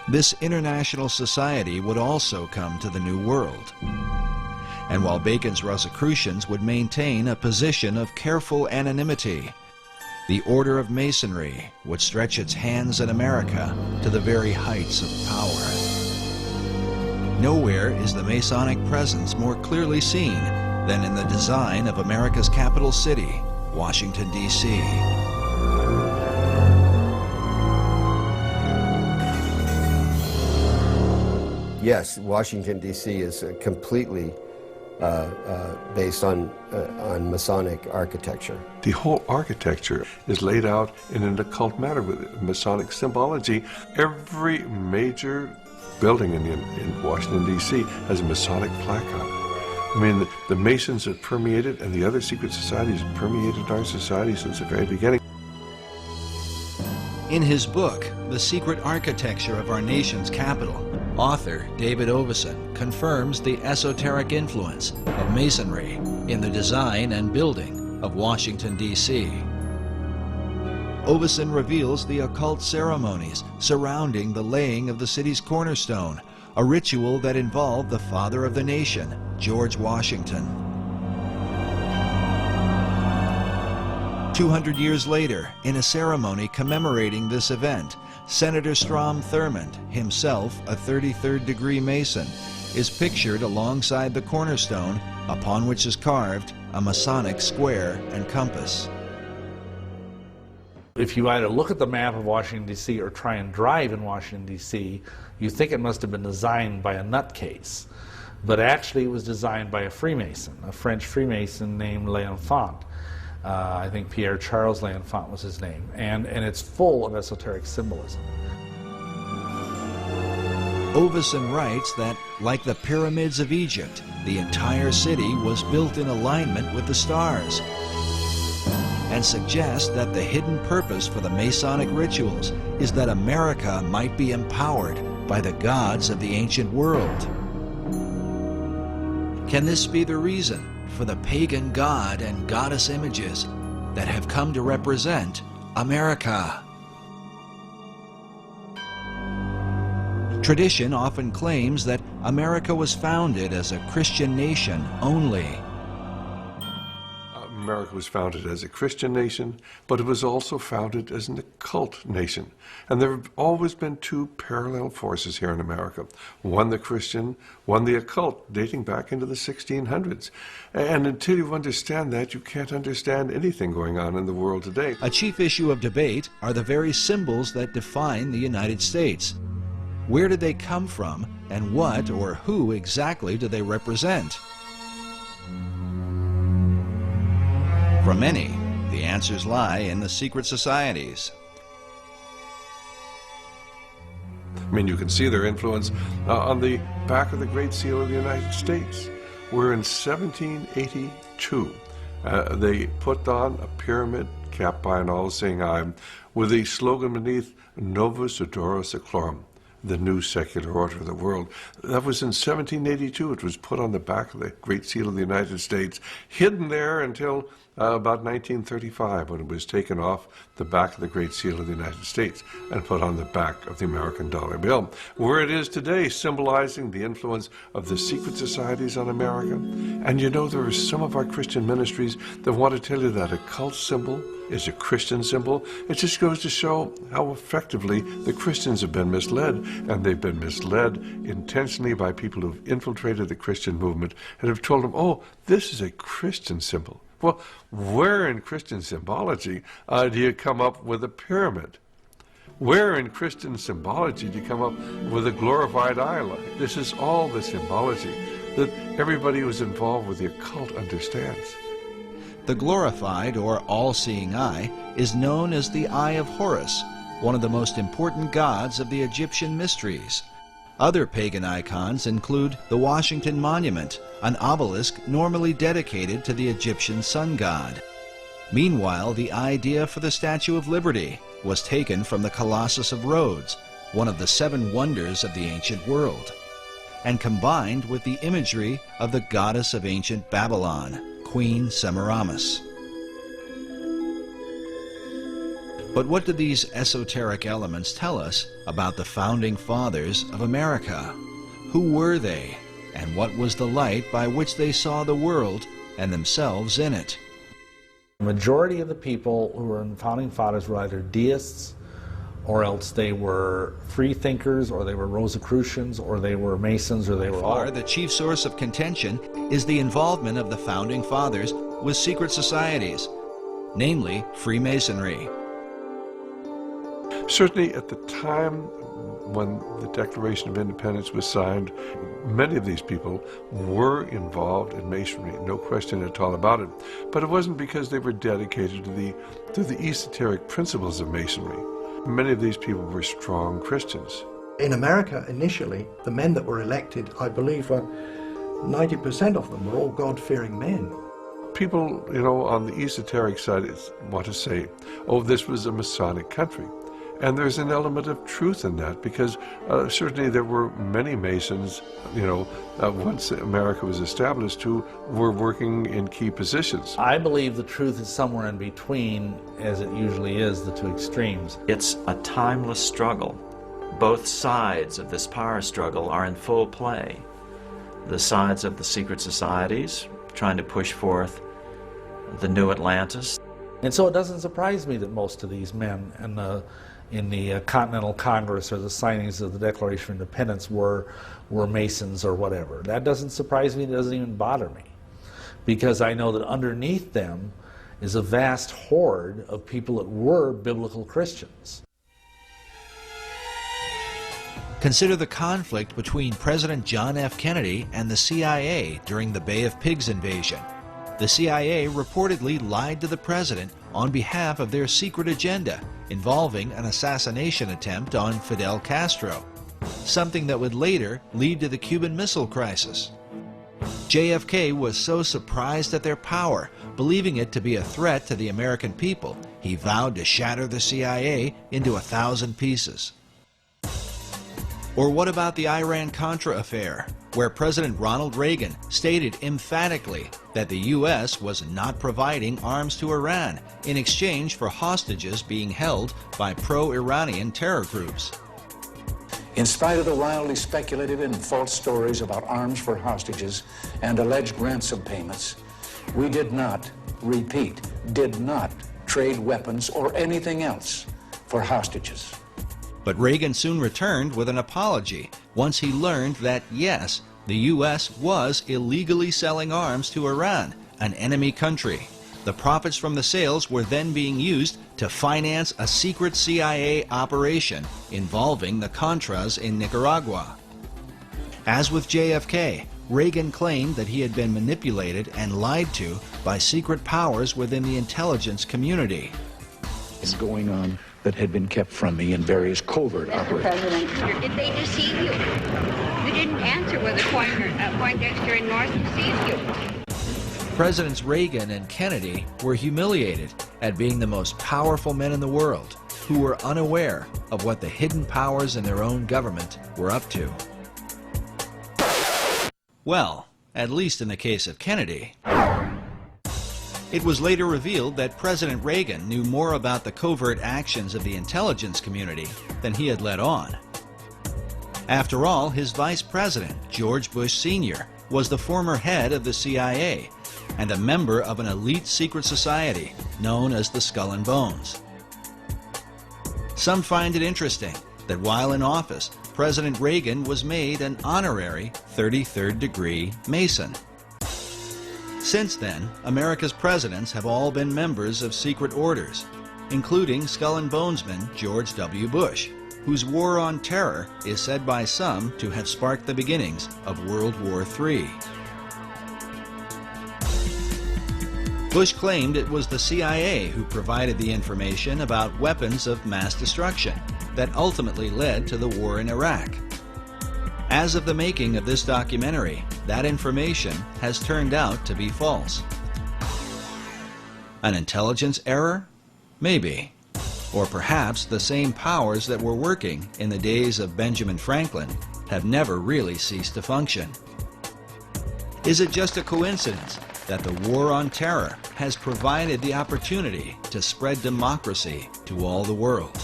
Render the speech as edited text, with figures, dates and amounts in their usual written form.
This international society would also come to the New World. And while Bacon's Rosicrucians would maintain a position of careful anonymity, the Order of Masonry would stretch its hands in America to the very heights of power. Nowhere is the Masonic presence more clearly seen than in the design of America's capital city, Washington, D.C. Yes, Washington, D.C. is completely based on Masonic architecture. The whole architecture is laid out in an occult manner with Masonic symbology. Every major building in Washington, D.C. has a Masonic plaque on it. I mean, the Masons have permeated, and the other secret societies have permeated our society since the very beginning. In his book, The Secret Architecture of Our Nation's Capital, author David Oveson confirms the esoteric influence of Masonry in the design and building of Washington, D.C. Oveson reveals the occult ceremonies surrounding the laying of the city's cornerstone, a ritual that involved the father of the nation, George Washington. 200 years later, in a ceremony commemorating this event, Senator Strom Thurmond, himself a 33rd degree Mason, is pictured alongside the cornerstone upon which is carved a Masonic square and compass. If you either look at the map of Washington, D.C. or try and drive in Washington, D.C., you think it must have been designed by a nutcase. But actually it was designed by a Freemason, a French Freemason named L'Enfant. I think Pierre Charles L'Enfant was his name, and it's full of esoteric symbolism. Oveson writes that, like the pyramids of Egypt, the entire city was built in alignment with the stars, and suggests that the hidden purpose for the Masonic rituals is that America might be empowered by the gods of the ancient world. Can this be the reason for the pagan god and goddess images that have come to represent America? Tradition often claims that America was founded as a Christian nation only. America was founded as a Christian nation, but it was also founded as an occult nation. And there have always been two parallel forces here in America. One the Christian, one the occult, dating back into the 1600s. And until you understand that, you can't understand anything going on in the world today. A chief issue of debate are the very symbols that define the United States. Where did they come from, and what or who exactly do they represent? For many, the answers lie in the secret societies. I mean, you can see their influence on the back of the Great Seal of the United States, where in 1782 they put on a pyramid capped by an all-seeing eye with the slogan beneath, Novus Ordo Seclorum, the new secular order of the world. That was in 1782. It was put on the back of the Great Seal of the United States, hidden there until about 1935, when it was taken off the back of the Great Seal of the United States and put on the back of the American dollar bill, where it is today, symbolizing the influence of the secret societies on America. And you know, there are some of our Christian ministries that want to tell you that a cult symbol is a Christian symbol. It just goes to show how effectively the Christians have been misled, and they've been misled intentionally by people who've infiltrated the Christian movement and have told them, oh, this is a Christian symbol. Well, where in Christian symbology do you come up with a pyramid? Where in Christian symbology do you come up with a glorified eye light? This is all the symbology that everybody who's involved with the occult understands. The glorified or all-seeing eye is known as the Eye of Horus, one of the most important gods of the Egyptian mysteries. Other pagan icons include the Washington Monument, an obelisk normally dedicated to the Egyptian sun god. Meanwhile, the idea for the Statue of Liberty was taken from the Colossus of Rhodes, one of the 7 wonders of the ancient world, and combined with the imagery of the goddess of ancient Babylon, Queen Semiramis. But what do these esoteric elements tell us about the founding fathers of America? Who were they, and what was the light by which they saw the world and themselves in it? The majority of the people who were in founding fathers were either deists, or else they were free thinkers, or they were Rosicrucians, or they were Masons, or they were all. The chief source of contention is the involvement of the founding fathers with secret societies, namely Freemasonry. Certainly at the time when the Declaration of Independence was signed, many of these people were involved in Masonry, no question at all about it. But it wasn't because they were dedicated to the esoteric principles of Masonry. Many of these people were strong Christians. In America, initially, the men that were elected, I believe 90% of them were all God-fearing men. People, on the esoteric side want to say, oh, this was a Masonic country. And there's an element of truth in that, because certainly there were many Masons, once America was established, who were working in key positions. I believe the truth is somewhere in between, as it usually is, the two extremes. It's a timeless struggle. Both sides of this power struggle are in full play. The sides of the secret societies, trying to push forth the new Atlantis. And so it doesn't surprise me that most of these men in the Continental Congress or the signings of the Declaration of Independence were Masons or whatever. That doesn't surprise me, it doesn't even bother me, because I know that underneath them is a vast horde of people that were biblical Christians. Consider the conflict between President John F. Kennedy and the CIA during the Bay of Pigs invasion. The CIA reportedly lied to the president on behalf of their secret agenda involving an assassination attempt on Fidel Castro, something that would later lead to the Cuban Missile Crisis. JFK was so surprised at their power, believing it to be a threat to the American people, he vowed to shatter the CIA into 1,000 pieces. Or what about the Iran-Contra affair, where President Ronald Reagan stated emphatically that the U.S. was not providing arms to Iran in exchange for hostages being held by pro-Iranian terror groups? In spite of the wildly speculated and false stories about arms for hostages and alleged ransom payments, we did not, repeat, did not trade weapons or anything else for hostages. But Reagan soon returned with an apology once he learned that, yes, the U.S. was illegally selling arms to Iran, an enemy country. The profits from the sales were then being used to finance a secret CIA operation involving the Contras in Nicaragua. As with JFK, Reagan claimed that he had been manipulated and lied to by secret powers within the intelligence community. Is going on that had been kept from me in various covert operations. President, did they deceive you? You didn't answer whether Poindexter and North deceived you. Presidents Reagan and Kennedy were humiliated at being the most powerful men in the world who were unaware of what the hidden powers in their own government were up to. Well, at least in the case of Kennedy. It was later revealed that President Reagan knew more about the covert actions of the intelligence community than he had let on. After all, his vice president, George Bush Sr., was the former head of the CIA and a member of an elite secret society known as the Skull and Bones. Some find it interesting that while in office, President Reagan was made an honorary 33rd degree Mason. Since then, America's presidents have all been members of secret orders, including Skull and Bonesman George W. Bush, whose war on terror is said by some to have sparked the beginnings of World War III. Bush claimed it was the CIA who provided the information about weapons of mass destruction that ultimately led to the war in Iraq. As of the making of this documentary, that information has turned out to be false. An intelligence error? Maybe. Or perhaps the same powers that were working in the days of Benjamin Franklin have never really ceased to function. Is it just a coincidence that the war on terror has provided the opportunity to spread democracy to all the world.